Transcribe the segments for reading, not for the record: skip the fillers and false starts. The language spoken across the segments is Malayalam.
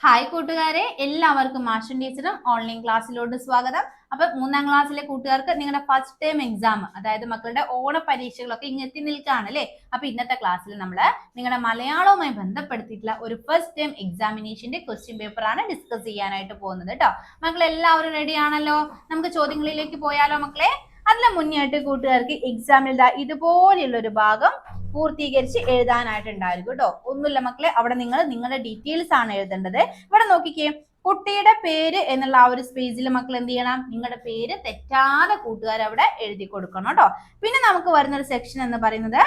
ഹായ് കൂട്ടുകാരെ, എല്ലാവർക്കും മാഷൻ ടീച്ചറും ഓൺലൈൻ ക്ലാസ്സിലോട്ട് സ്വാഗതം. അപ്പൊ 3ാം ക്ലാസ്സിലെ കൂട്ടുകാർക്ക് നിങ്ങളുടെ ഫസ്റ്റ് ടൈം എക്സാം, അതായത് മക്കളുടെ ഓണ പരീക്ഷകളൊക്കെ ഇങ്ങെത്തി നിൽക്കുകയാണ് അല്ലേ. അപ്പൊ ഇന്നത്തെ ക്ലാസ്സിൽ നമ്മൾ നിങ്ങളുടെ മലയാളവുമായി ബന്ധപ്പെടുത്തിയിട്ടുള്ള ഒരു ഫസ്റ്റ് ടൈം എക്സാമിനേഷന്റെ ക്വസ്റ്റ്യൻ പേപ്പർ ആണ് ഡിസ്കസ് ചെയ്യാനായിട്ട് പോകുന്നത് കേട്ടോ. മക്കൾ എല്ലാവരും റെഡി ആണല്ലോ? നമുക്ക് ചോദ്യങ്ങളിലേക്ക് പോയാലോ മക്കളെ? അതിന് മുന്നേയായിട്ട് കൂട്ടുകാർക്ക് എക്സാമിൽ ഇതുപോലെയുള്ള ഒരു ഭാഗം പൂർത്തീകരിച്ച് എഴുതാനായിട്ടുണ്ടായിരിക്കും കേട്ടോ. ഒന്നുമില്ല മക്കളെ, അവിടെ നിങ്ങൾ നിങ്ങളുടെ ഡീറ്റെയിൽസ് ആണ് എഴുതേണ്ടത്. ഇവിടെ നോക്കിക്കേ, കുട്ടിയുടെ പേര് എന്നുള്ള ആ ഒരു സ്പേസിൽ മക്കൾ എന്ത് ചെയ്യണം? നിങ്ങളുടെ പേര് തെറ്റാതെ കൂട്ടുകാർ അവിടെ എഴുതി കൊടുക്കണം കേട്ടോ. പിന്നെ നമുക്ക് വരുന്ന ഒരു സെക്ഷൻ എന്ന് പറയുന്നത്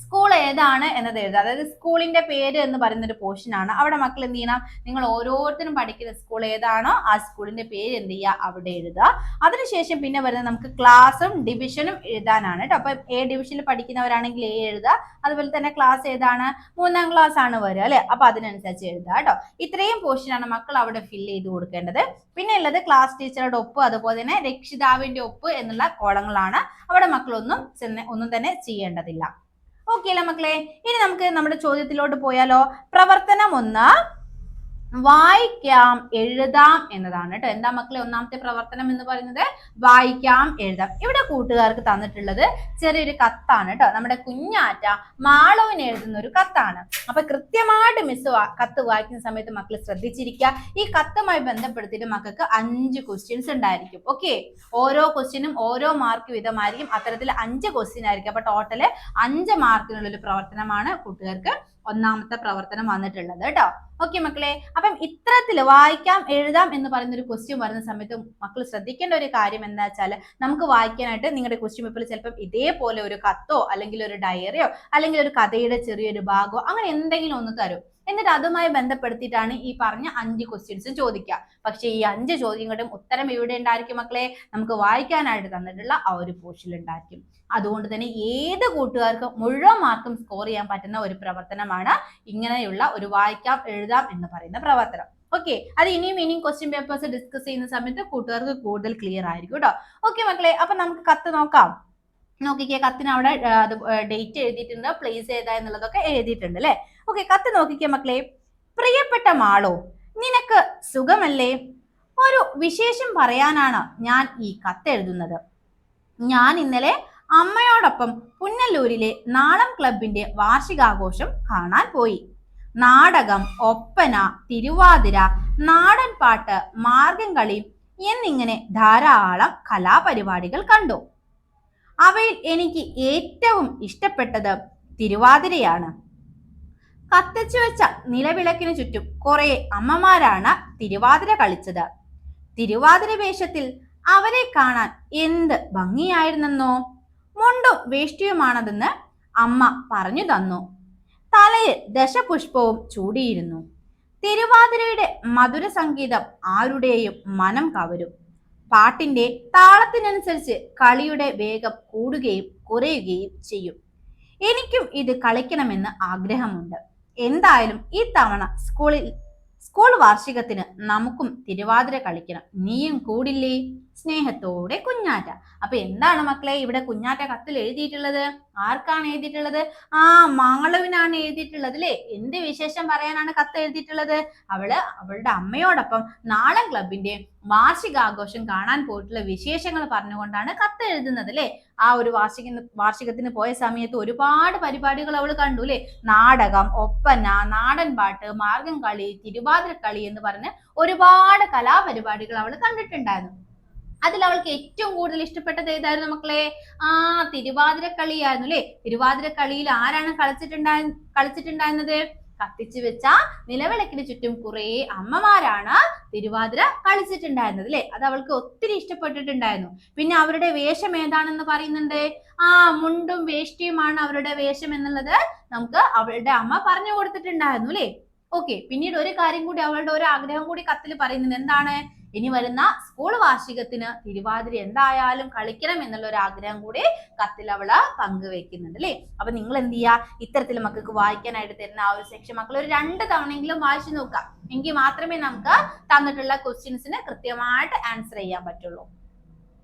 സ്കൂൾ ഏതാണ് എന്നത് എഴുതുക. അതായത് സ്കൂളിന്റെ പേര് എന്ന് പറയുന്ന ഒരു പോർഷൻ ആണ്. അവിടെ മക്കൾ എന്ത് ചെയ്യണം? നിങ്ങൾ ഓരോരുത്തരും പഠിക്കുന്ന സ്കൂൾ ഏതാണോ ആ സ്കൂളിന്റെ പേര് എന്ത് ചെയ്യുക? അവിടെ എഴുതുക. അതിനുശേഷം പിന്നെ വരുന്നത് നമുക്ക് ക്ലാസ്സും ഡിവിഷനും എഴുതാനാണ് കേട്ടോ. അപ്പൊ എ ഡിവിഷനിൽ പഠിക്കുന്നവരാണെങ്കിൽ എ എഴുതുക. അതുപോലെ തന്നെ ക്ലാസ് ഏതാണ്? 3ാം ക്ലാസ് ആണ് വരിക അല്ലെ. അപ്പൊ അതിനനുസരിച്ച് എഴുതുക കേട്ടോ. ഇത്രയും പോർഷനാണ് മക്കൾ അവിടെ ഫില്ല് ചെയ്ത് കൊടുക്കേണ്ടത്. പിന്നെ ഉള്ളത് ക്ലാസ് ടീച്ചറുടെ ഒപ്പ്, അതുപോലെ തന്നെ രക്ഷിതാവിന്റെ ഒപ്പ് എന്നുള്ള കോളങ്ങളാണ്. അവിടെ ഒന്നും തന്നെ ചെയ്യേണ്ടതില്ല. ഓക്കെ അല്ലേ മക്കളെ? ഇനി നമുക്ക് നമ്മുടെ ചോദ്യത്തിലോട്ട് പോയാലോ? പ്രവർത്തനം 1 വായിക്കാം എഴുതാം എന്നതാണ് കേട്ടോ. എന്താ മക്കളെ ഒന്നാമത്തെ പ്രവർത്തനം എന്ന് പറയുന്നത്? വായിക്കാം എഴുതാം. ഇവിടെ കൂട്ടുകാർക്ക് തന്നിട്ടുള്ളത് ചെറിയൊരു കത്താണ് കേട്ടോ. നമ്മുടെ കുഞ്ഞാറ്റ മാളവിന് എഴുതുന്ന ഒരു കത്താണ്. അപ്പൊ കൃത്യമായിട്ട് മിസ് കത്ത് വായിക്കുന്ന സമയത്ത് മക്കൾ ശ്രദ്ധിച്ചിരിക്കുക. ഈ കത്തുമായി ബന്ധപ്പെടുത്തിയിട്ട് മക്കൾക്ക് 5 ക്വസ്റ്റ്യൻസ് ഉണ്ടായിരിക്കും. ഓക്കെ, ഓരോ ക്വസ്റ്റ്യനും ഓരോ മാർക്ക് വീതമായിരിക്കും. അത്തരത്തിൽ 5 ക്വസ്റ്റ്യൻ ആയിരിക്കും. അപ്പൊ ടോട്ടല് 5 മാർക്കിനുള്ള ഒരു പ്രവർത്തനമാണ് കൂട്ടുകാർക്ക് ഒന്നാമത്തെ പ്രവർത്തനം വന്നിട്ടുള്ളത് കേട്ടോ. ഓക്കെ മക്കളെ, അപ്പം ഇത്തരത്തിൽ വായിക്കാം എഴുതാം എന്ന് പറയുന്ന ഒരു ക്വസ്റ്റ്യൻ വരുന്ന സമയത്ത് മക്കൾ ശ്രദ്ധിക്കേണ്ട ഒരു കാര്യം എന്താ വെച്ചാൽ, നമുക്ക് വായിക്കാനായിട്ട് നിങ്ങളുടെ ക്വസ്റ്റ്യൻ പേപ്പറിൽ ചിലപ്പം ഇതേപോലെ ഒരു കത്തോ അല്ലെങ്കിൽ ഒരു ഡയറിയോ അല്ലെങ്കിൽ ഒരു കഥയുടെ ചെറിയൊരു ഭാഗമോ അങ്ങനെ എന്തെങ്കിലും ഒന്ന് തരും. എന്നിട്ട് അതുമായി ബന്ധപ്പെടുത്തിയിട്ടാണ് ഈ പറഞ്ഞ 5 ക്വസ്റ്റ്യൻസും ചോദിക്കുക. പക്ഷെ ഈ 5 ചോദ്യങ്ങളുടെയും ഉത്തരം എവിടെ ഉണ്ടായിരിക്കും മക്കളെ? നമുക്ക് വായിക്കാനായിട്ട് തന്നിട്ടുള്ള ആ ഒരു പോർഷനിൽ ഉണ്ടായിരിക്കും. അതുകൊണ്ട് തന്നെ ഏത് കൂട്ടുകാർക്കും മുഴുവൻ മാർക്കും സ്കോർ ചെയ്യാൻ പറ്റുന്ന ഒരു പ്രവർത്തനമാണ് ഇങ്ങനെയുള്ള ഒരു വായിക്കാം എഴുതാം എന്ന് പറയുന്ന പ്രവർത്തനം. ഓക്കെ, അത് ഇനിയും ക്വസ്റ്റ്യൻ പേപ്പേഴ്സ് ഡിസ്കസ് ചെയ്യുന്ന സമയത്ത് കൂട്ടുകാർക്ക് കൂടുതൽ ക്ലിയർ ആയിരിക്കും കേട്ടോ. ഓക്കെ മക്കളെ, അപ്പൊ നമുക്ക് കത്ത് നോക്കാം. നോക്കിക്കേ, കത്തിന് അവിടെ ഡേറ്റ് എഴുതിയിട്ടുണ്ട്, പ്ലേസ് ഏതാ എന്നുള്ളതൊക്കെ എഴുതിയിട്ടുണ്ട് അല്ലെ. ഓക്കെ, കത്ത് നോക്കിക്കേ മക്കളെ. പ്രിയപ്പെട്ട മാളോ, നിനക്ക് സുഖമല്ലേ? ഒരു വിശേഷം പറയാനാണ് ഞാൻ ഈ കത്ത് എഴുതുന്നത്. ഞാൻ ഇന്നലെ അമ്മയോടൊപ്പം പുന്നല്ലൂരിലെ നാടൻ ക്ലബിന്റെ വാർഷികാഘോഷം കാണാൻ പോയി. നാടകം, ഒപ്പന, തിരുവാതിര, നാടൻ പാട്ട്, മാർഗംകളി എന്നിങ്ങനെ ധാരാളം കലാപരിപാടികൾ കണ്ടു. അവയിൽ എനിക്ക് ഏറ്റവും ഇഷ്ടപ്പെട്ടത് തിരുവാതിരയാണ്. കത്തിച്ചു വെച്ച നിലവിളക്കിനു ചുറ്റും കുറെ അമ്മമാരാണ് തിരുവാതിര കളിച്ചത്. തിരുവാതിര വേഷത്തിൽ അവരെ കാണാൻ എന്ത് ഭംഗിയായിരുന്നെന്നോ. മുണ്ടും വേഷ്ടിയുമാണതെന്ന് അമ്മ പറഞ്ഞു തന്നു. തലയിൽ ദശപുഷ്പവും ചൂടിയിരുന്നു. തിരുവാതിരയുടെ മധുര സംഗീതം ആരുടെയും മനം കവരും. പാട്ടിന്റെ താളത്തിനനുസരിച്ച് കളിയുടെ വേഗം കൂടുകയും കുറയുകയും ചെയ്യും. എനിക്കും ഇത് കളിക്കണമെന്ന് ആഗ്രഹമുണ്ട്. എന്തായാലും ഈ തവണ സ്കൂൾ വാർഷികത്തിന് നമുക്കും തിരുവാതിര കളിക്കണം. നീയും കൂടില്ലേ? സ്നേഹത്തോടെ കുഞ്ഞാറ്റ. അപ്പൊ എന്താണ് മക്കളെ ഇവിടെ കുഞ്ഞാറ്റ കത്തിൽ എഴുതിയിട്ടുള്ളത്? ആർക്കാണ് എഴുതിയിട്ടുള്ളത്? മാളവിനാണ് എഴുതിയിട്ടുള്ളത് അല്ലെ. എന്ത് വിശേഷം പറയാനാണ് കത്ത് എഴുതിയിട്ടുള്ളത്? അവളുടെ അമ്മയോടൊപ്പം നാടൻ ക്ലബിന്റെ വാർഷികാഘോഷം കാണാൻ പോയിട്ടുള്ള വിശേഷങ്ങൾ പറഞ്ഞുകൊണ്ടാണ് കത്ത് എഴുതുന്നത് അല്ലെ. ആ ഒരു വാർഷികത്തിന് പോയ സമയത്ത് ഒരുപാട് പരിപാടികൾ അവൾ കണ്ടു അല്ലെ. നാടകം, ഒപ്പന, നാടൻ പാട്ട്, മാർഗംകളി, തിരുവാതിരക്കളി എന്ന് പറഞ്ഞ് ഒരുപാട് കലാപരിപാടികൾ അവൾ കണ്ടിട്ടുണ്ടായിരുന്നു. അതിൽ അവൾക്ക് ഏറ്റവും കൂടുതൽ ഇഷ്ടപ്പെട്ടത് ഏതായിരുന്നു മക്കളെ? തിരുവാതിരക്കളിയായിരുന്നു അല്ലെ. തിരുവാതിരക്കളിയിൽ ആരാണ് കളിച്ചിട്ടുണ്ടായിരുന്നത്? കത്തിച്ചു വെച്ച നിലവിളക്കിന് ചുറ്റും കുറെ അമ്മമാരാണ് തിരുവാതിര കളിച്ചിട്ടുണ്ടായിരുന്നത് അല്ലെ. അത് അവൾക്ക് ഒത്തിരി ഇഷ്ടപ്പെട്ടിട്ടുണ്ടായിരുന്നു. പിന്നെ അവരുടെ വേഷം ഏതാണെന്ന് പറയുന്നുണ്ട്. മുണ്ടും വേഷ്ടിയുമാണ് അവരുടെ വേഷം എന്നുള്ളത് നമുക്ക് അവളുടെ അമ്മ പറഞ്ഞു കൊടുത്തിട്ടുണ്ടായിരുന്നു അല്ലെ. ഓക്കെ, പിന്നീട് ഒരു കാര്യം കൂടി, അവളുടെ ഒരു ആഗ്രഹം കൂടി കത്തിൽ പറയുന്നുണ്ട്. എന്താണ്? ഇനി വരുന്ന സ്കൂൾ വാർഷികത്തിന് തിരുവാതിര എന്തായാലും കളിക്കണം എന്നുള്ള ഒരു ആഗ്രഹം കൂടി കത്തിൽ അവള് പങ്കുവെക്കുന്നുണ്ട് അല്ലെ. അപ്പൊ നിങ്ങൾ എന്ത് ചെയ്യുക? ഇത്തരത്തിൽ മക്കൾക്ക് വായിക്കാനായിട്ട് തരുന്ന ആ ഒരു സെക്ഷൻ മക്കൾ ഒരു 2 തവണയെങ്കിലും വായിച്ചു നോക്കുക. എങ്കിൽ മാത്രമേ നമുക്ക് തന്നിട്ടുള്ള ക്വസ്റ്റ്യൻസിന് കൃത്യമായിട്ട് ആൻസർ ചെയ്യാൻ പറ്റുള്ളൂ.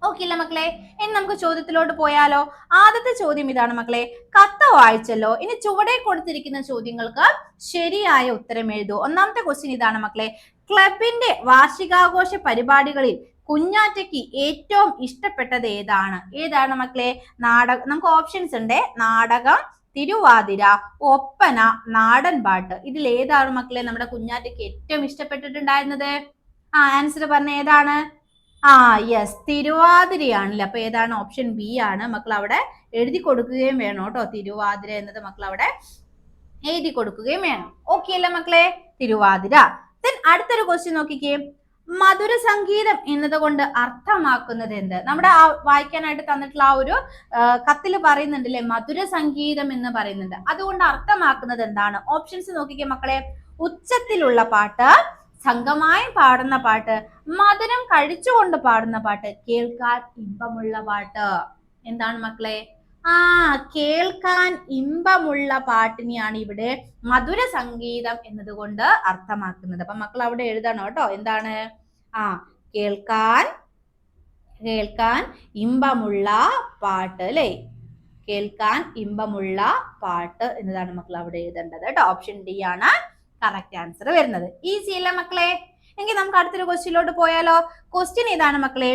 ഓക്കെ അല്ലേ മക്കളെ? ഇനി നമുക്ക് ചോദ്യത്തിലോട്ട് പോയാലോ. ആദ്യത്തെ ചോദ്യം ഇതാണ് മക്കളെ. കത്ത് വായിച്ചല്ലോ, ഇനി ചുവടെ കൊടുത്തിരിക്കുന്ന ചോദ്യങ്ങൾക്ക് ശരിയായ ഉത്തരം എഴുതൂ. ഒന്നാമത്തെ ക്വസ്റ്റ്യൻ ഇതാണ് മക്കളെ. ക്ലബിന്റെ വാർഷികാഘോഷ പരിപാടികളിൽ കുഞ്ഞാറ്റയ്ക്ക് ഏറ്റവും ഇഷ്ടപ്പെട്ടത് ഏതാണ്? ഏതാണ് മക്കളെ? നാടകം. നമുക്ക് ഓപ്ഷൻസ് ഉണ്ട്. നാടകം, തിരുവാതിര, ഒപ്പന, നാടൻ പാട്ട്. ഇതിൽ ഏതാണ് മക്കളെ നമ്മുടെ കുഞ്ഞാറ്റയ്ക്ക് ഏറ്റവും ഇഷ്ടപ്പെട്ടിട്ടുണ്ടായിരുന്നത്? ആൻസർ പറഞ്ഞ ഏതാണ്? യെസ്, തിരുവാതിരയാണല്ലേ. അപ്പൊ ഏതാണ്? ഓപ്ഷൻ ബി ആണ്. മക്കൾ അവിടെ എഴുതി കൊടുക്കുകയും വേണം കേട്ടോ. തിരുവാതിര എന്നത് മക്കൾ അവിടെ എഴുതി കൊടുക്കുകയും വേണം. ഓക്കെ അല്ലേ മക്കളെ? തിരുവാതിര. ദെൻ അടുത്തൊരു ക്വസ്റ്റ്യൻ നോക്കിക്കേ. മധുര സംഗീതം എന്നതുകൊണ്ട് അർത്ഥമാക്കുന്നത് എന്ത്? നമ്മുടെ വായിക്കാനായിട്ട് തന്നിട്ടുള്ള ആ ഒരു കത്തിൽ പറയുന്നുണ്ട് അല്ലെ, മധുര സംഗീതം എന്ന് പറയുന്നുണ്ട്. അതുകൊണ്ട് അർത്ഥമാക്കുന്നത് എന്താണ്? ഓപ്ഷൻസ് നോക്കിക്കേ മക്കളെ. ഉച്ചത്തിലുള്ള പാട്ട്, സംഘമായി പാടുന്ന പാട്ട്, മധുരം കഴിച്ചുകൊണ്ട് പാടുന്ന പാട്ട്, കേൾക്കാൻ ഇമ്പമുള്ള പാട്ട്. എന്താണ് മക്കളെ? കേൾക്കാൻ ഇമ്പമുള്ള പാട്ടിനെയാണ് ഇവിടെ മധുര സംഗീതം എന്നതുകൊണ്ട് അർത്ഥമാക്കുന്നത്. അപ്പൊ മക്കൾ അവിടെ എഴുതണം കേട്ടോ. എന്താണ്? കേൾക്കാൻ ഇമ്പമുള്ള പാട്ട് അല്ലെ. കേൾക്കാൻ ഇമ്പമുള്ള പാട്ട് എന്നതാണ് മക്കൾ അവിടെ എഴുതേണ്ടത് കേട്ടോ. ഓപ്ഷൻ ഡി ആണ് കറക്റ്റ് ആൻസർ വരുന്നത്. ഈസി അല്ലേ മക്കളെ? എങ്കിൽ നമുക്ക് അടുത്തൊരു ക്വസ്റ്റ്യനിലോട്ട് പോയാലോ. ക്വസ്റ്റ്യൻ ഇതാണ് മക്കളെ.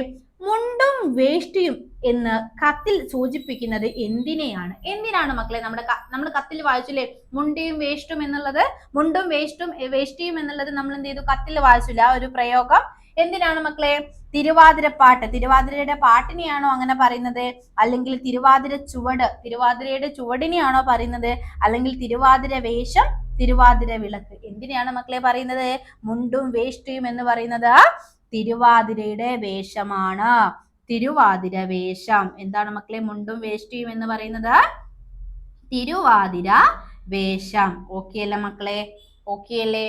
മുണ്ടും വേഷ്ടിയും എന്ന് കത്തിൽ സൂചിപ്പിക്കുന്നത് എന്തിനെയാണ്? എന്തിനാണ് മക്കളെ? നമ്മൾ കത്തിൽ വായിച്ചില്ലേ മുണ്ടിയും വേഷ്ടും എന്നുള്ളത്. മുണ്ടും വേഷ്ടിയും എന്നുള്ളത് നമ്മൾ എന്ത് ചെയ്തു? കത്തിൽ വായിച്ചില്ല ആ ഒരു പ്രയോഗം. എന്തിനാണ് മക്കളെ? തിരുവാതിരപ്പാട്ട്, തിരുവാതിരയുടെ പാട്ടിനെയാണോ അങ്ങനെ പറയുന്നത്? അല്ലെങ്കിൽ തിരുവാതിരയുടെ ചുവടിനെയാണോ പറയുന്നത്? അല്ലെങ്കിൽ തിരുവാതിര വേഷം, തിരുവാതിര വിളക്ക്, എന്തിനാണ് മക്കളെ പറയുന്നത്? മുണ്ടും വേഷ്ടിയും എന്ന് പറയുന്നത് തിരുവാതിരയുടെ വേഷമാണ്. തിരുവാതിര വേഷം. എന്താണ് മക്കളെ മുണ്ടും വേഷ്ടിയും എന്ന് പറയുന്നത്? തിരുവാതിര വേഷം. ഓക്കെ അല്ലേ മക്കളെ? ഓക്കെ അല്ലേ?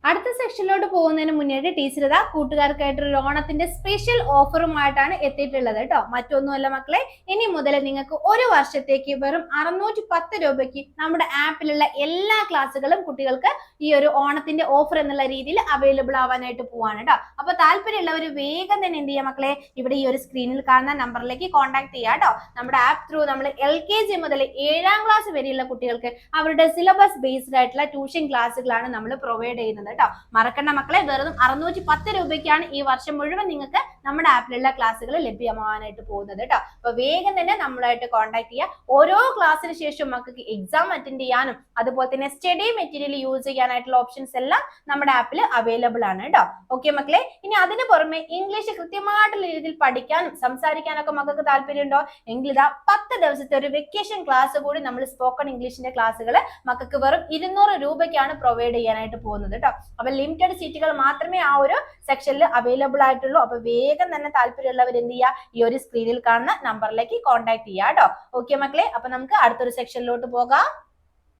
അടുത്ത സെക്ഷനിലോട്ട് പോകുന്നതിന് മുന്നേ ടീച്ചർ ഇതാ കൂട്ടുകാർക്കായിട്ട് ഒരു ഓണത്തിന്റെ സ്പെഷ്യൽ ഓഫറുമായിട്ടാണ് എത്തിയിട്ടുള്ളത് കേട്ടോ. മറ്റൊന്നുമല്ല മക്കളെ, ഇനി മുതൽ നിങ്ങൾക്ക് ഒരു വർഷത്തേക്ക് വെറും 610 രൂപയ്ക്ക് നമ്മുടെ ആപ്പിലുള്ള എല്ലാ ക്ലാസ്സുകളും കുട്ടികൾക്ക് ഈ ഒരു ഓണത്തിന്റെ ഓഫർ എന്നുള്ള രീതിയിൽ അവൈലബിൾ ആവാനായിട്ട് പോവാണ് കേട്ടോ. അപ്പൊ താല്പര്യമുള്ളവർ വേഗം തന്നെ എന്ത് ചെയ്യാം മക്കളെ? ഇവിടെ ഈ ഒരു സ്ക്രീനിൽ കാണുന്ന നമ്പറിലേക്ക് കോൺടാക്ട് ചെയ്യാം കേട്ടോ. നമ്മുടെ ആപ്പ് ത്രൂ നമ്മൾ LKG മുതൽ 7ാം ക്ലാസ് വരെയുള്ള കുട്ടികൾക്ക് അവരുടെ സിലബസ് ബേസ്ഡ് ആയിട്ടുള്ള ട്യൂഷൻ ക്ലാസ്സുകളാണ് നമ്മൾ പ്രൊവൈഡ് ചെയ്യുന്നത് കേട്ടോ. മറക്കണ്ട മക്കളെ, വെറും 610 രൂപയ്ക്കാണ് ഈ വർഷം മുഴുവൻ നിങ്ങൾക്ക് നമ്മുടെ ആപ്പിലുള്ള ക്ലാസ്സുകൾ ലഭ്യമാവാനായിട്ട് പോകുന്നത് കേട്ടോ. അപ്പൊ വേഗം തന്നെ നമ്മളായിട്ട് കോൺടാക്ട് ചെയ്യുക. ഓരോ ക്ലാസ്സിന് ശേഷം മക്കൾക്ക് എക്സാം അറ്റൻഡ് ചെയ്യാനും അതുപോലെ തന്നെ സ്റ്റഡി മെറ്റീരിയൽ യൂസ് ചെയ്യാനായിട്ടുള്ള ഓപ്ഷൻസ് എല്ലാം നമ്മുടെ ആപ്പിൽ അവൈലബിൾ ആണ് കേട്ടോ. ഓക്കെ മക്കളെ? ഇനി അതിന് പുറമെ ഇംഗ്ലീഷ് കൃത്യമായിട്ടുള്ള രീതിയിൽ പഠിക്കാനും സംസാരിക്കാനൊക്കെ മക്കൾക്ക് താല്പര്യമുണ്ടോ എങ്കിൽ ഇതാ 10 ദിവസത്തെ ഒരു വെക്കേഷൻ ക്ലാസ് കൂടി നമ്മൾ സ്പോക്കൺ ഇംഗ്ലീഷിന്റെ ക്ലാസ്സുകൾ മക്കൾക്ക് വെറും 200 രൂപയ്ക്കാണ് പ്രൊവൈഡ് ചെയ്യാനായിട്ട് പോകുന്നത് കേട്ടോ. അപ്പൊ ലിമിറ്റഡ് സീറ്റുകൾ മാത്രമേ ആ ഒരു സെക്ഷനിൽ അവൈലബിൾ ആയിട്ടുള്ളൂ. അപ്പൊ വേഗം തന്നെ താല്പര്യമുള്ളവർ എന്ത് ചെയ്യുക? ഈ ഒരു സ്ക്രീനിൽ കാണുന്ന നമ്പറിലേക്ക് കോൺടാക്ട് ചെയ്യുക കേട്ടോ. ഓക്കെ മക്കളെ? അപ്പൊ നമുക്ക് അടുത്തൊരു സെക്ഷനിലോട്ട് പോകാം.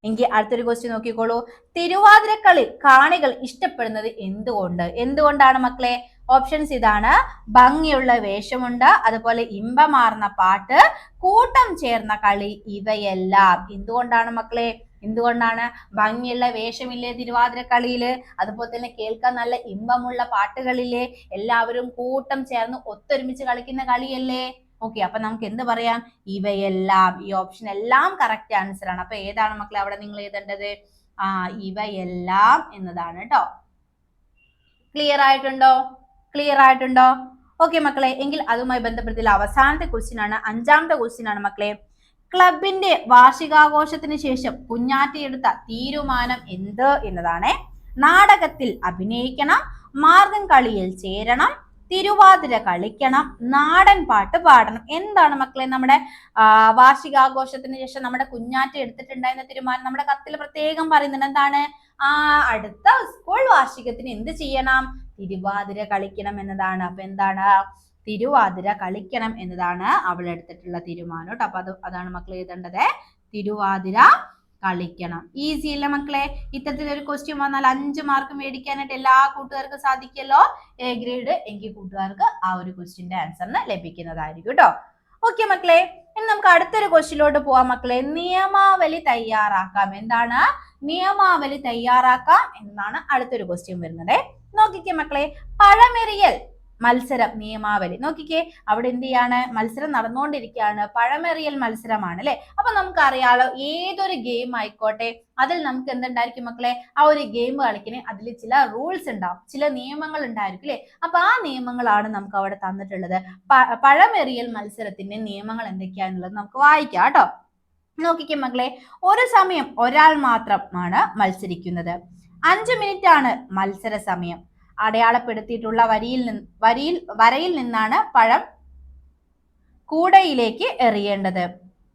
എങ്കിൽ അടുത്തൊരു ക്വസ്റ്റ്യൻ നോക്കിക്കോളൂ. തിരുവാതിരക്കളി കാണികൾ ഇഷ്ടപ്പെടുന്നത് എന്തുകൊണ്ടാണ് മക്കളെ? ഓപ്ഷൻസ് ഇതാണ്. ഭംഗിയുള്ള വേഷമുണ്ട്, അതുപോലെ ഇമ്പമാർന്ന പാട്ട്, കൂട്ടം ചേർന്ന കളി, ഇവയെല്ലാം. എന്തുകൊണ്ടാണ് മക്കളെ? എന്തുകൊണ്ടാണ്? ഭംഗിയുള്ള വേഷമില്ലേ തിരുവാതിരക്കളിയില്, അതുപോലെ തന്നെ കേൾക്കാൻ നല്ല ഇമ്പമുള്ള പാട്ടുകളില്ലേ, എല്ലാവരും കൂട്ടം ചേർന്ന് ഒത്തൊരുമിച്ച് കളിക്കുന്ന കളിയല്ലേ. ഓക്കെ, അപ്പൊ നമുക്ക് എന്ത് പറയാം? ഇവയെല്ലാം. ഈ ഓപ്ഷൻ എല്ലാം കറക്റ്റ് ആൻസർ ആണ്. അപ്പൊ ഏതാണ് മക്കളെ അവിടെ നിങ്ങൾ എഴുതേണ്ടത്? ഇവയെല്ലാം എന്നതാണ് കേട്ടോ. ക്ലിയർ ആയിട്ടുണ്ടോ? ഓക്കെ മക്കളെ, എങ്കിൽ അതുമായി ബന്ധപ്പെടുത്തിയുള്ള അവസാനത്തെ ക്വസ്റ്റ്യൻ ആണ്, 5ാമത്തെ ക്വസ്റ്റ്യൻ ആണ് മക്കളെ. ക്ലബിന്റെ വാർഷികാഘോഷത്തിന് ശേഷം കുഞ്ഞാറ്റ എടുത്ത തീരുമാനം എന്ത് എന്നതാണ്. നാടകത്തിൽ അഭിനയിക്കണം, മാർഗം കളിയിൽ ചേരണം, തിരുവാതിര കളിക്കണം, നാടൻ പാട്ട് പാടണം. എന്താണ് മക്കളെ നമ്മുടെ വാർഷികാഘോഷത്തിന് ശേഷം നമ്മുടെ കുഞ്ഞാറ്റ എടുത്തിട്ടുണ്ടായിരുന്ന തീരുമാനം? നമ്മുടെ കത്തിൽ പ്രത്യേകം പറയുന്നുണ്ട്. എന്താണ്? അടുത്ത സ്കൂൾ വാർഷികത്തിന് എന്ത് ചെയ്യണം? തിരുവാതിര കളിക്കണം എന്നതാണ്. അപ്പൊ എന്താണ്? തിരുവാതിര കളിക്കണം എന്നതാണ് അവൾ എടുത്തിട്ടുള്ള തീരുമാനം കേട്ടോ. അപ്പൊ അതാണ് മക്കൾ എഴുതേണ്ടത്. തിരുവാതിര കളിക്കണം. ഈസി അല്ലേ മക്കളെ? ഇത്തരത്തിലൊരു ക്വസ്റ്റ്യൻ വന്നാൽ 5 മാർക്ക് മേടിക്കാനായിട്ട് എല്ലാ കൂട്ടുകാർക്കും സാധിക്കല്ലോ. A ഗ്രേഡ് എങ്കിൽ കൂട്ടുകാർക്ക് ആ ഒരു ക്വസ്റ്റ്യന്റെ ആൻസറിന് ലഭിക്കുന്നതായിരിക്കും കേട്ടോ. ഓക്കെ മക്കളെ, ഇനി നമുക്ക് അടുത്തൊരു ക്വസ്റ്റ്യനിലോട്ട് പോവാം മക്കളെ. നിയമാവലി തയ്യാറാക്കാം. എന്താണ്? നിയമാവലി തയ്യാറാക്കാം എന്നാണ് അടുത്തൊരു ക്വസ്റ്റ്യൻ വരുന്നത്. നോക്കിക്കേ മക്കളെ. പഴമെറിയൽ മത്സരം നിയമാവലി. നോക്കിക്കേ, അവിടെ എന്ത് ചെയ്യാണ്, മത്സരം നടന്നുകൊണ്ടിരിക്കുകയാണ്, പഴമെറിയൽ മത്സരമാണ് അല്ലെ. അപ്പൊ നമുക്കറിയാലോ, ഏതൊരു ഗെയിം ആയിക്കോട്ടെ അതിൽ നമുക്ക് എന്തുണ്ടായിരിക്കും മക്കളെ, ആ ഒരു ഗെയിം കളിക്കണേ അതിൽ ചില റൂൾസ് ഉണ്ടാവും, ചില നിയമങ്ങൾ ഉണ്ടായിരിക്കും അല്ലെ. അപ്പൊ ആ നിയമങ്ങളാണ് നമുക്ക് അവിടെ തന്നിട്ടുള്ളത്. പഴമെറിയൽ മത്സരത്തിന്റെ നിയമങ്ങൾ എന്തൊക്കെയാണെന്നുള്ളത് നമുക്ക് വായിക്കാം കേട്ടോ. നോക്കിക്കേ മക്കളെ, ഒരു സമയം ഒരാൾ മാത്രമാണ് മത്സരിക്കുന്നത്. 5 മിനിറ്റ് ആണ് മത്സര സമയം. അടയാളപ്പെടുത്തിയിട്ടുള്ള വരയിൽ നിന്നാണ് പഴം കൂടയിലേക്ക് എറിയേണ്ടത്.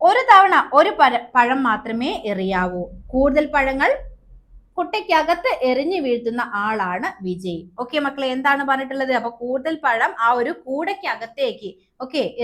ഒരു തവണ ഒരു പഴം മാത്രമേ എറിയാവൂ. കൂടുതൽ പഴങ്ങൾ കുട്ടയ്ക്കകത്ത് എറിഞ്ഞു വീഴ്ത്തുന്ന ആളാണ് വിജയി. ഓക്കെ മക്കളെ, എന്താണ് പറഞ്ഞിട്ടുള്ളത്? അപ്പൊ കൂടുതൽ പഴം ആ ഒരു കൂടയ്ക്കകത്തേക്ക്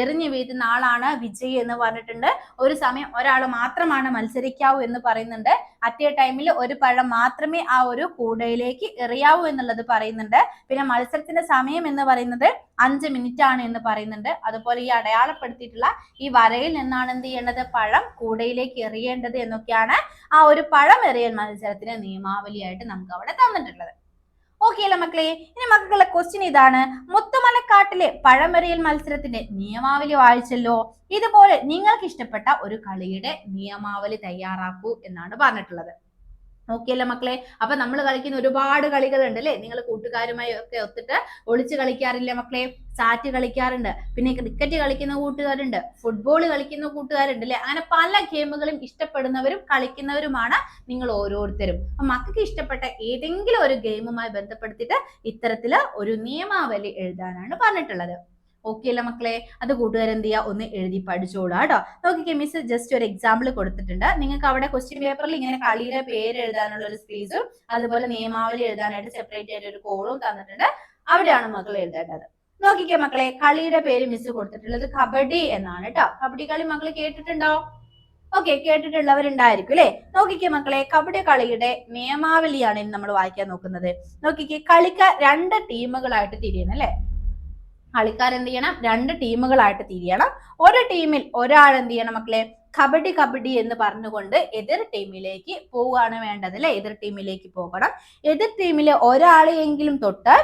എറിഞ്ഞു വീഴ്ത്തുന്ന ആളാണ് വിജയി എന്ന് പറഞ്ഞിട്ടുണ്ട്. ഒരു സമയം ഒരാൾ മാത്രമാണ് മത്സരിക്കാവൂ എന്ന് പറയുന്നുണ്ട്. അറ്റ് എ ടൈമിൽ ഒരു പഴം മാത്രമേ ആ ഒരു കൂടയിലേക്ക് എറിയാവൂ എന്നുള്ളത് പറയുന്നുണ്ട്. പിന്നെ മത്സരത്തിന്റെ സമയം എന്ന് പറയുന്നത് 5 മിനിറ്റ് ആണ് എന്ന് പറയുന്നുണ്ട്. അതുപോലെ ഈ അടയാളപ്പെടുത്തിയിട്ടുള്ള ഈ വരയിൽ നിന്നാണ് എന്ത് ചെയ്യേണ്ടത്, പഴം കൂടയിലേക്ക് എറിയേണ്ടത് എന്നൊക്കെയാണ് ആ ഒരു പഴം എറിയൽ മത്സരത്തിന്റെ നിയമാവലിയായിട്ട് നമുക്ക് അവിടെ തന്നിട്ടുള്ളത്. ഓക്കെ അല്ലേ മക്കളെ? ഇനി മക്കളുടെ ക്വസ്റ്റ്യൻ ഇതാണ്, മുത്തുമലക്കാട്ടിലെ പഴമെറിയൽ മത്സരത്തിന്റെ നിയമാവലി വായിച്ചല്ലോ. ഇതുപോലെ നിങ്ങൾക്ക് ഇഷ്ടപ്പെട്ട ഒരു കളിയുടെ നിയമാവലി തയ്യാറാക്കൂ എന്നാണ് പറഞ്ഞിട്ടുള്ളത്. ഓക്കെ അല്ലേ മക്കളെ? അപ്പൊ നമ്മൾ കളിക്കുന്ന ഒരുപാട് കളികളുണ്ട് അല്ലെ. നിങ്ങൾ കൂട്ടുകാരുമായി ഒക്കെ ഒത്തിട്ട് ഒളിച്ച് കളിക്കാറില്ലേ മക്കളെ? സാറ്റ് കളിക്കാറുണ്ട്, പിന്നെ ക്രിക്കറ്റ് കളിക്കുന്ന കൂട്ടുകാരുണ്ട്, ഫുട്ബോൾ കളിക്കുന്ന കൂട്ടുകാരുണ്ട് അല്ലെ. അങ്ങനെ പല ഗെയിമുകളും ഇഷ്ടപ്പെടുന്നവരും കളിക്കുന്നവരുമാണ് നിങ്ങൾ ഓരോരുത്തരും. അപ്പൊ മക്കൾക്ക് ഇഷ്ടപ്പെട്ട ഏതെങ്കിലും ഒരു ഗെയിമുമായി ബന്ധപ്പെടുത്തിയിട്ട് ഇത്തരത്തില് ഒരു നിയമാവലി എഴുതാനാണ് പറഞ്ഞിട്ടുള്ളത്. ഓക്കെ അല്ലേ മക്കളെ? അത് കൂട്ടുകാരെന്ത് ചെയ്യുക, ഒന്ന് എഴുതി പഠിച്ചോളൂ കേട്ടോ. നോക്കിക്കേ, മിസ് ജസ്റ്റ് ഒരു എക്സാമ്പിൾ കൊടുത്തിട്ടുണ്ട്. നിങ്ങൾക്ക് അവിടെ ക്വസ്റ്റ്യൻ പേപ്പറിൽ ഇങ്ങനെ കളിയുടെ പേര് എഴുതാനുള്ള ഒരു സ്പേസും അതുപോലെ നിയമാവലി എഴുതാനായിട്ട് സെപ്പറേറ്റ് ആയിട്ട് ഒരു കോളും തന്നിട്ടുണ്ട്. അവിടെയാണ് മക്കൾ എഴുതേണ്ടത്. നോക്കിക്കേ മക്കളെ, കളിയുടെ പേര് മിസ് കൊടുത്തിട്ടുള്ളത് കബഡി എന്നാണ് കേട്ടോ. കബഡി കളി മക്കൾ കേട്ടിട്ടുണ്ടോ? ഓക്കെ, കേട്ടിട്ടുള്ളവരുണ്ടായിരിക്കും അല്ലെ. നോക്കിക്കേ മക്കളെ, കബഡി കളിയുടെ നിയമാവലിയാണ് ഇനി നമ്മൾ വായിക്കാൻ നോക്കുന്നത്. നോക്കിക്കേ, കളിക്കാർ 2 ടീമുകളായിട്ട് തിരിയണം അല്ലെ. കളിക്കാർ എന്ത് ചെയ്യണം, 2 ടീമുകളായിട്ട് തിരിയണം. ഒരു ടീമിൽ ഒരാൾ എന്ത് ചെയ്യണം മക്കളെ, കബഡി കബഡി എന്ന് പറഞ്ഞുകൊണ്ട് എതിർ ടീമിലേക്ക് പോവുകയാണ് വേണ്ടത് അല്ലെ. എതിർ ടീമിലേക്ക് പോകണം. എതിർ ടീമിലെ ഒരാളെയെങ്കിലും തൊട്ട്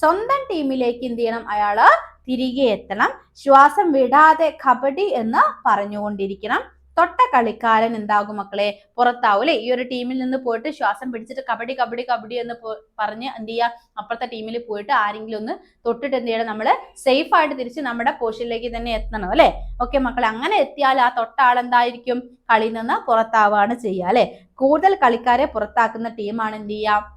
സ്വന്തം ടീമിലേക്ക് എന്ത് ചെയ്യണം, അയാള് തിരികെ എത്തണം. ശ്വാസം വിടാതെ കബഡി എന്ന് പറഞ്ഞുകൊണ്ടിരിക്കണം. തൊട്ട കളിക്കാരൻ എന്താകും മക്കളെ, പുറത്താവും അല്ലെ. ഈ ഒരു ടീമിൽ നിന്ന് പോയിട്ട് ശ്വാസം പിടിച്ചിട്ട് കബഡി കബഡി കബഡി എന്ന് പറഞ്ഞ് എന്ത് ചെയ്യുക, അപ്പുറത്തെ ടീമിൽ പോയിട്ട് ആരെങ്കിലും ഒന്ന് തൊട്ടിട്ട് എന്ത് ചെയ്യണം, നമ്മള് സേഫ് ആയിട്ട് തിരിച്ച് നമ്മുടെ പോസ്റ്റിലേക്ക് തന്നെ എത്തണം അല്ലെ. ഓക്കെ മക്കളെ, അങ്ങനെ എത്തിയാൽ ആ തൊട്ട ആൾ എന്തായിരിക്കും, കളിയിൽ നിന്ന് പുറത്താവുകയാണ് ചെയ്യുക അല്ലെ. കൂടുതൽ കളിക്കാരെ പുറത്താക്കുന്ന ടീമാണ് എന്ത് ചെയ്യുക,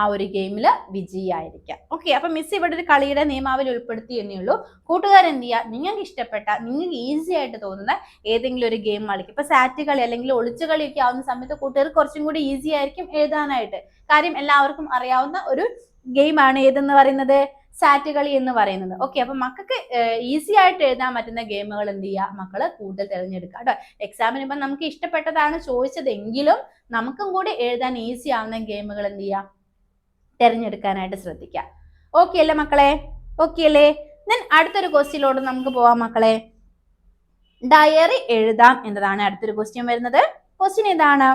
ആ ഒരു ഗെയിമിൽ വിജയിയായിരിക്കാം. ഓക്കെ, അപ്പൊ മിസ് ഇവിടെ ഒരു കളിയുടെ നിയമാവലി ഉൾപ്പെടുത്തി എന്നേ ഉള്ളൂ. കൂട്ടുകാരെന്ത് ചെയ്യുക, നിങ്ങൾക്ക് ഇഷ്ടപ്പെട്ട, നിങ്ങൾക്ക് ഈസി ആയിട്ട് തോന്നുന്ന ഏതെങ്കിലും ഒരു ഗെയിം കളിക്കും. ഇപ്പൊ സാറ്റ് കളി അല്ലെങ്കിൽ ഒളിച്ചു കളിയൊക്കെ ആവുന്ന സമയത്ത് കൂട്ടുകാർ കുറച്ചും കൂടി ഈസി ആയിരിക്കും എഴുതാനായിട്ട്. കാര്യം എല്ലാവർക്കും അറിയാവുന്ന ഒരു ഗെയിമാണ് ഏതെന്ന് പറയുന്നത്, സാറ്റ് കളി എന്ന് പറയുന്നത്. ഓക്കെ, അപ്പൊ മക്കൾക്ക് ഈസി ആയിട്ട് എഴുതാൻ പറ്റുന്ന ഗെയിമുകൾ എന്ത് ചെയ്യുക, മക്കള് കൂടുതൽ തിരഞ്ഞെടുക്കുക കേട്ടോ. എക്സാമിന് ഇപ്പൊ നമുക്ക് ഇഷ്ടപ്പെട്ടതാണ് ചോദിച്ചതെങ്കിലും നമുക്കും കൂടി എഴുതാൻ ഈസി ആവുന്ന ഗെയിമുകൾ എന്ത് ചെയ്യുക, തിരഞ്ഞെടുക്കാനായിട്ട് ശ്രദ്ധിക്കുക. ഓക്കെ അല്ലേ മക്കളെ? ഓക്കെ അല്ലേ? ദെൻ അടുത്തൊരു ക്വസ്റ്റ്യനിലോട്ട് നമുക്ക് പോവാം മക്കളെ. ഡയറി എഴുതാം എന്നതാണ് അടുത്തൊരു ക്വസ്റ്റ്യൻ വരുന്നത്. ക്വസ്റ്റ്യൻ ഇതാണ്,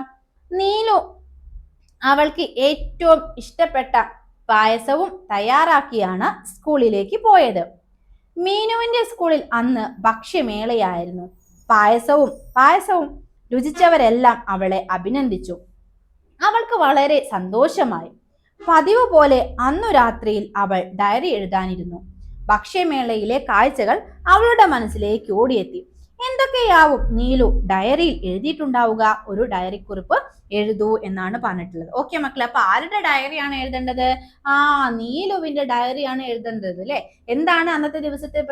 നീലു അവൾക്ക് ഏറ്റവും ഇഷ്ടപ്പെട്ട പായസവും തയ്യാറാക്കിയാണ് സ്കൂളിലേക്ക് പോയത്. മീനുവിന്റെ സ്കൂളിൽ അന്ന് ഭക്ഷ്യമേളയായിരുന്നു. പായസവും രുചിച്ചവരെല്ലാം അവളെ അഭിനന്ദിച്ചു. അവൾക്ക് വളരെ സന്തോഷമായി. പതിവ് പോലെ അന്നു രാത്രിയിൽ അവൾ ഡയറി എഴുതാനിരുന്നു. ഭക്ഷ്യമേളയിലെ കാഴ്ചകൾ അവളുടെ മനസ്സിലേക്ക് ഓടിയെത്തി. എന്തൊക്കെയാവും നീലു ഡയറിയിൽ എഴുതിയിട്ടുണ്ടാവുക? ഒരു ഡയറി കുറിപ്പ് എഴുതൂ എന്നാണ് പറഞ്ഞിട്ടുള്ളത്. ഓക്കെ മക്കളെ, അപ്പൊ ആരുടെ ഡയറിയാണ് എഴുതേണ്ടത്? നീലുവിന്റെ ഡയറിയാണ് എഴുതേണ്ടത് അല്ലെ. എന്താണ് അന്നത്തെ ദിവസത്തെ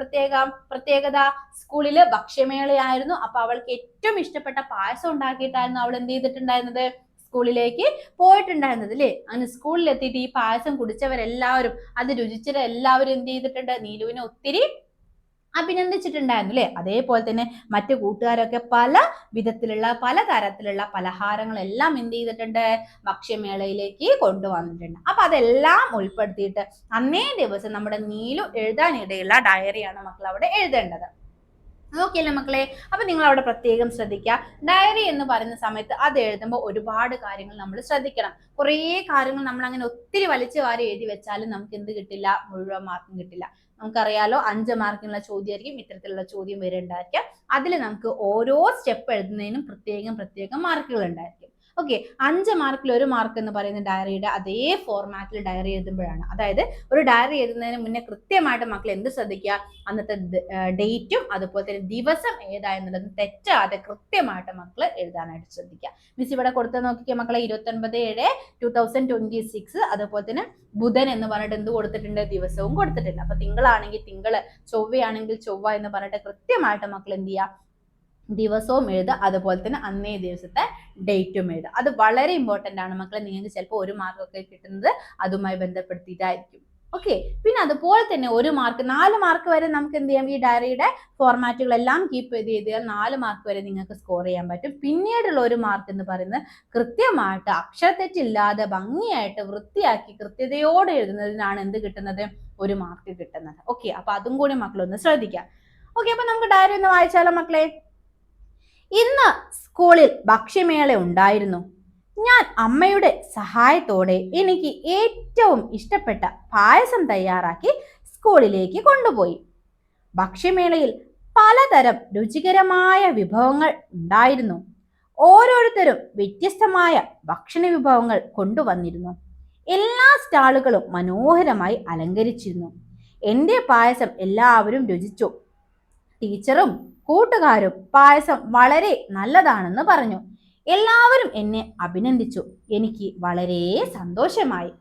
പ്രത്യേകത? സ്കൂളില് ഭക്ഷ്യമേളയായിരുന്നു. അപ്പൊ അവൾക്ക് ഏറ്റവും ഇഷ്ടപ്പെട്ട പായസം ഉണ്ടാക്കിയിട്ടായിരുന്നു അവൾ എന്ത് ചെയ്തിട്ടുണ്ടായിരുന്നത്, സ്കൂളിലേക്ക് പോയിട്ടുണ്ടായിരുന്നത് അല്ലെ. അങ്ങനെ സ്കൂളിൽ എത്തിയിട്ട് ഈ പായസം കുടിച്ചവരെല്ലാവരും, അത് രുചിച്ചവർ എല്ലാവരും എന്ത് ചെയ്തിട്ടുണ്ട്, നീലുവിനെ ഒത്തിരി അഭിനന്ദിച്ചിട്ടുണ്ടായിരുന്നു അല്ലെ. അതേപോലെ തന്നെ മറ്റു കൂട്ടുകാരൊക്കെ പല വിധത്തിലുള്ള പല തരത്തിലുള്ള പലഹാരങ്ങളെല്ലാം എന്ത് ചെയ്തിട്ടുണ്ട്, ഭക്ഷ്യമേളയിലേക്ക് കൊണ്ടുവന്നിട്ടുണ്ട്. അപ്പൊ അതെല്ലാം ഉൾപ്പെടുത്തിയിട്ട് അന്നേ ദിവസം നമ്മുടെ നീലു എഴുതാനിടയുള്ള ഡയറിയാണ് മക്കൾ അവിടെ എഴുതേണ്ടത്. ഓക്കെയല്ലേ മക്കളെ? അപ്പൊ നിങ്ങൾ അവിടെ പ്രത്യേകം ശ്രദ്ധിക്കുക. ഡയറി എന്ന് പറയുന്ന സമയത്ത് അത് എഴുതുമ്പോൾ ഒരുപാട് കാര്യങ്ങൾ നമ്മൾ ശ്രദ്ധിക്കണം. കുറേ കാര്യങ്ങൾ നമ്മൾ അങ്ങനെ ഒത്തിരി വലിച്ചു വാരി എഴുതി വെച്ചാലും നമുക്ക് എന്ത് കിട്ടില്ല, മുഴുവൻ മാർക്കും കിട്ടില്ല. നമുക്കറിയാലോ 5 മാർക്കിനുള്ള ചോദ്യമായിരിക്കും ഇത്തരത്തിലുള്ള ചോദ്യം വരേണ്ടായിരിക്കുക. അതിൽ നമുക്ക് ഓരോ സ്റ്റെപ്പ് എഴുതുന്നതിനും പ്രത്യേകം മാർക്കുകൾ ഉണ്ടായിരിക്കും. ഓക്കെ, 5 മാർക്കിൽ 1 മാർക്ക് എന്ന് പറയുന്ന ഡയറിയുടെ അതേ ഫോർമാറ്റിൽ ഡയറി എഴുതുമ്പോഴാണ്, അതായത് ഒരു ഡയറി എഴുതുന്നതിന് മുന്നേ കൃത്യമായിട്ട് മക്കൾ എന്ത് ശ്രദ്ധിക്കുക, അന്നത്തെ ഡേറ്റും അതുപോലെ തന്നെ ദിവസം ഏതാ എന്നുള്ളത് തെറ്റാതെ കൃത്യമായിട്ട് മക്കൾ എഴുതാനായിട്ട് ശ്രദ്ധിക്കുക. മിസ് ഇവിടെ കൊടുത്ത് നോക്കിക്കുക മക്കളെ, 29/7/2026. അതുപോലെ തന്നെ ബുധൻ എന്ന് പറഞ്ഞിട്ട് എന്ത് കൊടുത്തിട്ടുണ്ട്, ദിവസവും കൊടുത്തിട്ടുണ്ട്. അപ്പൊ തിങ്കളാണെങ്കിൽ തിങ്കള്, ചൊവ്വയാണെങ്കിൽ ചൊവ്വ എന്ന് പറഞ്ഞിട്ട് കൃത്യമായിട്ട് മക്കൾ എന്ത് ചെയ്യുക, ദിവസവും എഴുതുക. അതുപോലെ തന്നെ അന്നേ ദിവസത്തെ ഡേറ്റും എഴുതുക. അത് വളരെ ഇമ്പോർട്ടന്റ് ആണ് മക്കളെ. നിങ്ങൾക്ക് ചിലപ്പോൾ 1 മാർക്കൊക്കെ കിട്ടുന്നത് അതുമായി ബന്ധപ്പെടുത്തിയിട്ടായിരിക്കും. ഓക്കെ, പിന്നെ അതുപോലെ തന്നെ 1 മാർക്ക് 4 മാർക്ക് വരെ നമുക്ക് എന്ത് ചെയ്യാം, ഈ ഡയറിയുടെ ഫോർമാറ്റുകളെല്ലാം കീപ്പ് ചെയ്താൽ 4 മാർക്ക് വരെ നിങ്ങൾക്ക് സ്കോർ ചെയ്യാൻ പറ്റും. പിന്നീടുള്ള 1 മാർക്ക് എന്ന് പറയുന്നത് കൃത്യമായിട്ട് അക്ഷരത്തെറ്റില്ലാതെ ഭംഗിയായിട്ട് വൃത്തിയാക്കി കൃത്യതയോടെ എഴുതുന്നതിനാണ് എന്ത് കിട്ടുന്നത്, 1 മാർക്ക് കിട്ടുന്നത്. ഓക്കെ, അപ്പൊ അതും കൂടി മക്കളൊന്ന് ശ്രദ്ധിക്കാം. ഓക്കെ, അപ്പൊ നമുക്ക് ഡയറി ഒന്ന് വായിച്ചാലോ മക്കളെ? ഇന്ന് സ്കൂളിൽ ഭക്ഷ്യമേള ഉണ്ടായിരുന്നു. ഞാൻ അമ്മയുടെ സഹായത്തോടെ എനിക്ക് ഏറ്റവും ഇഷ്ടപ്പെട്ട പായസം തയ്യാറാക്കി സ്കൂളിലേക്ക് കൊണ്ടുപോയി. ഭക്ഷ്യമേളയിൽ പലതരം രുചികരമായ വിഭവങ്ങൾ ഉണ്ടായിരുന്നു. ഓരോരുത്തരും വ്യത്യസ്തമായ ഭക്ഷണ വിഭവങ്ങൾ കൊണ്ടുവന്നിരുന്നു. എല്ലാ സ്റ്റാളുകളും മനോഹരമായി അലങ്കരിച്ചിരുന്നു. എൻ്റെ പായസം എല്ലാവരും രുചിച്ചു. ടീച്ചറും കൂട്ടുകാരും പായസം വളരെ നല്ലതാണെന്ന് പറഞ്ഞു. എല്ലാവരും എന്നെ അഭിനന്ദിച്ചു. എനിക്ക് വളരെ സന്തോഷമായി.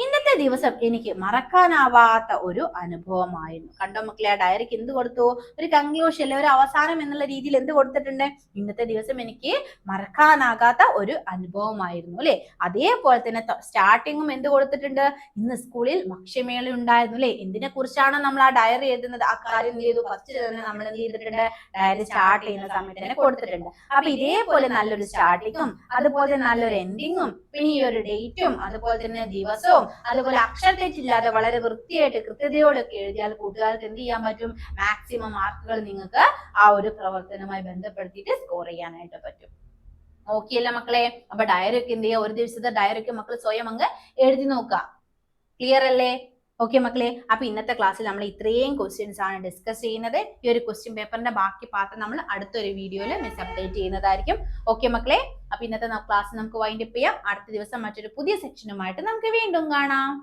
ഇന്നത്തെ ദിവസം എനിക്ക് മറക്കാനാവാത്ത ഒരു അനുഭവമായിരുന്നു. കണ്ടോ മക്കളെ, ആ ഡയറിക്ക് എന്ത് കൊടുത്തു, ഒരു കൺക്ലൂഷൻ അല്ലെ, ഒരു അവസാനം എന്നുള്ള രീതിയിൽ എന്ത് കൊടുത്തിട്ടുണ്ട്, ഇന്നത്തെ ദിവസം എനിക്ക് മറക്കാനാകാത്ത ഒരു അനുഭവമായിരുന്നു അല്ലെ. അതേപോലെ തന്നെ സ്റ്റാർട്ടിങ്ങും എന്ത് കൊടുത്തിട്ടുണ്ട്, ഇന്ന് സ്കൂളിൽ ഭക്ഷ്യമേള ഉണ്ടായിരുന്നു അല്ലെ. എന്തിനെ കുറിച്ചാണ് നമ്മൾ ആ ഡയറി എഴുതുന്നത്, ആ കാര്യം എന്ത് ചെയ്തു, ഫസ്റ്റ് തന്നെ നമ്മൾ എന്ത് ചെയ്തിട്ടുണ്ട്, ഡയറി സ്റ്റാർട്ട് ചെയ്യുന്ന സമയത്ത് തന്നെ കൊടുത്തിട്ടുണ്ട്. അപ്പൊ ഇതേപോലെ നല്ലൊരു സ്റ്റാർട്ടിങ്ങും അതുപോലെ നല്ലൊരു എൻഡിങ്ങും പിന്നെ ഈ ഒരു ഡേറ്റും അതുപോലെ തന്നെ ദിവസവും അതുപോലെ അക്ഷരത്തെറ്റില്ലാതെ വളരെ വൃത്തിയായിട്ട് കൃത്യതയോടൊക്കെ എഴുതിയാൽ കൂട്ടുകാർക്ക് എന്ത് ചെയ്യാൻ പറ്റും, മാക്സിമം മാർക്കുകൾ നിങ്ങൾക്ക് ആ ഒരു പ്രവർത്തനവുമായി ബന്ധപ്പെടുത്തിയിട്ട് സ്കോർ ചെയ്യാനായിട്ട് പറ്റും. ഓക്കെ അല്ലേ മക്കളെ? അപ്പൊ ഡയറി ഒക്കെ എന്ത് ചെയ്യുക, ഒരു ദിവസത്തെ ഡയറി ഒക്കെ മക്കൾ സ്വയം അങ്ങ് എഴുതി നോക്കുക. ക്ലിയർ അല്ലേ? ഓക്കെ മക്കളെ, അപ്പൊ ഇന്നത്തെ ക്ലാസ്സിൽ നമ്മൾ ഇത്രയും ക്വസ്റ്റ്യൻസ് ആണ് ഡിസ്കസ് ചെയ്യുന്നത്. ഈ ഒരു ക്വസ്റ്റ്യൻ പേപ്പറിന്റെ ബാക്കി പാർട്ട് നമ്മൾ അടുത്തൊരു വീഡിയോയിൽ മിസ് അപ്ഡേറ്റ് ചെയ്യുന്നതായിരിക്കും. ഓക്കെ മക്കളെ, അപ്പൊ ഇന്നത്തെ ക്ലാസ് നമുക്ക് വൈൻഡ് അപ്പ് ചെയ്യാം. അടുത്ത ദിവസം മറ്റൊരു പുതിയ സെക്ഷനുമായിട്ട് നമുക്ക് വീണ്ടും കാണാം.